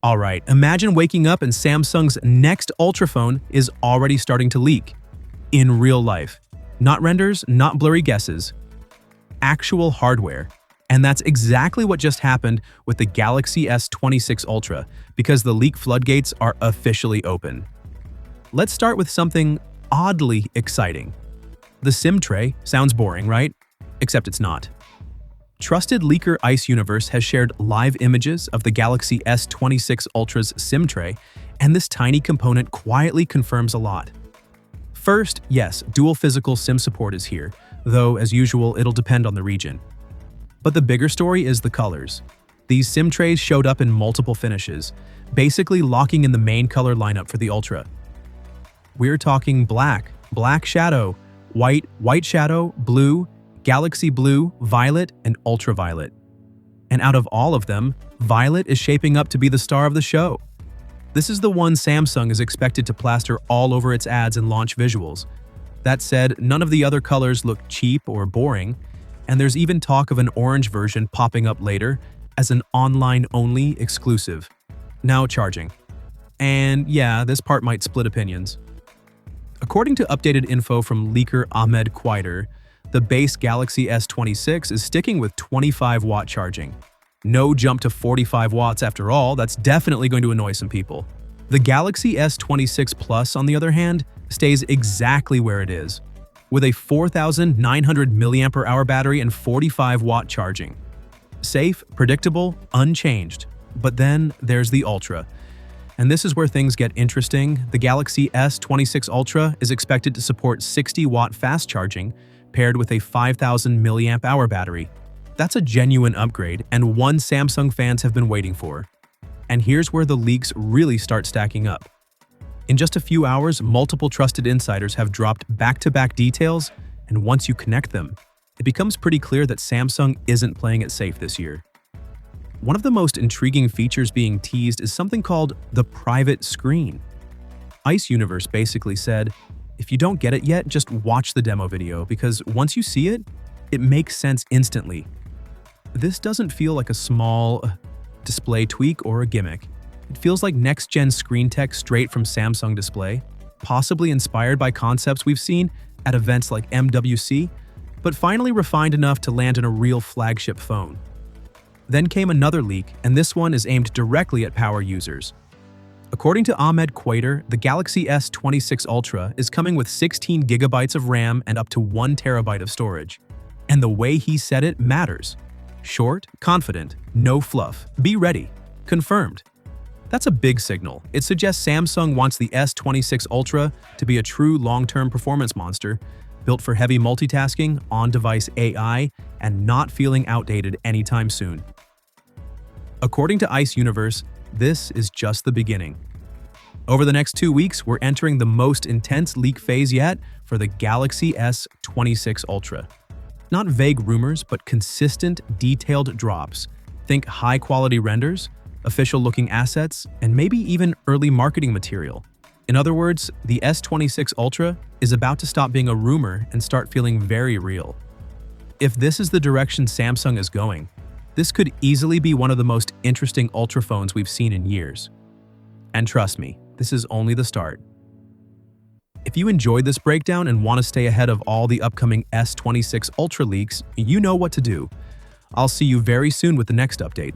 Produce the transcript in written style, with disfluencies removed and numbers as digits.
Alright, imagine waking up and Samsung's next Ultra phone is already starting to leak. In real life. Not renders, not blurry guesses. Actual hardware. And that's exactly what just happened with the Galaxy S26 Ultra, because the leak floodgates are officially open. Let's start with something oddly exciting. The SIM tray sounds boring, right? Except it's not. Trusted leaker Ice Universe has shared live images of the Galaxy S26 Ultra's SIM tray, and this tiny component quietly confirms a lot. First, yes, dual physical SIM support is here, though as usual it'll depend on the region. But the bigger story is the colors. These SIM trays showed up in multiple finishes, basically locking in the main color lineup for the Ultra. We're talking black, black shadow, white, white shadow, blue, Galaxy Blue, Violet, and Ultraviolet. And out of all of them, Violet is shaping up to be the star of the show. This is the one Samsung is expected to plaster all over its ads and launch visuals. That said, none of the other colors look cheap or boring, and there's even talk of an orange version popping up later as an online-only exclusive. Now charging. And yeah, this part might split opinions. According to updated info from leaker Ahmed Qwaider, the base Galaxy S26 is sticking with 25-watt charging. No jump to 45 watts after all, that's definitely going to annoy some people. The Galaxy S26 Plus, on the other hand, stays exactly where it is, with a 4,900 mAh battery and 45-watt charging. Safe, predictable, unchanged. But then there's the Ultra. And this is where things get interesting. The Galaxy S26 Ultra is expected to support 60-watt fast charging, paired with a 5,000 mAh battery. That's a genuine upgrade, and one Samsung fans have been waiting for. And here's where the leaks really start stacking up. In just a few hours, multiple trusted insiders have dropped back-to-back details, and once you connect them, it becomes pretty clear that Samsung isn't playing it safe this year. One of the most intriguing features being teased is something called the private screen. Ice Universe basically said, if you don't get it yet, just watch the demo video, because once you see it, it makes sense instantly. This doesn't feel like a small display tweak or a gimmick. It feels like next-gen screen tech straight from Samsung Display, possibly inspired by concepts we've seen at events like MWC, but finally refined enough to land in a real flagship phone. Then came another leak, and this one is aimed directly at power users. According to Ahmed Qwaider, the Galaxy S26 Ultra is coming with 16 gigabytes of RAM and up to 1 terabyte of storage. And the way he said it matters. Short, confident, no fluff. Be ready. Confirmed. That's a big signal. It suggests Samsung wants the S26 Ultra to be a true long-term performance monster, built for heavy multitasking, on-device AI, and not feeling outdated anytime soon. According to Ice Universe, this is just the beginning. Over the next 2 weeks, we're entering the most intense leak phase yet for the Galaxy S26 Ultra. Not vague rumors, but consistent, detailed drops. Think high-quality renders, official-looking assets, and maybe even early marketing material. In other words, the S26 Ultra is about to stop being a rumor and start feeling very real. If this is the direction Samsung is going, this could easily be one of the most interesting Ultra phones we've seen in years. And trust me, this is only the start. If you enjoyed this breakdown and want to stay ahead of all the upcoming S26 Ultra leaks, you know what to do. I'll see you very soon with the next update.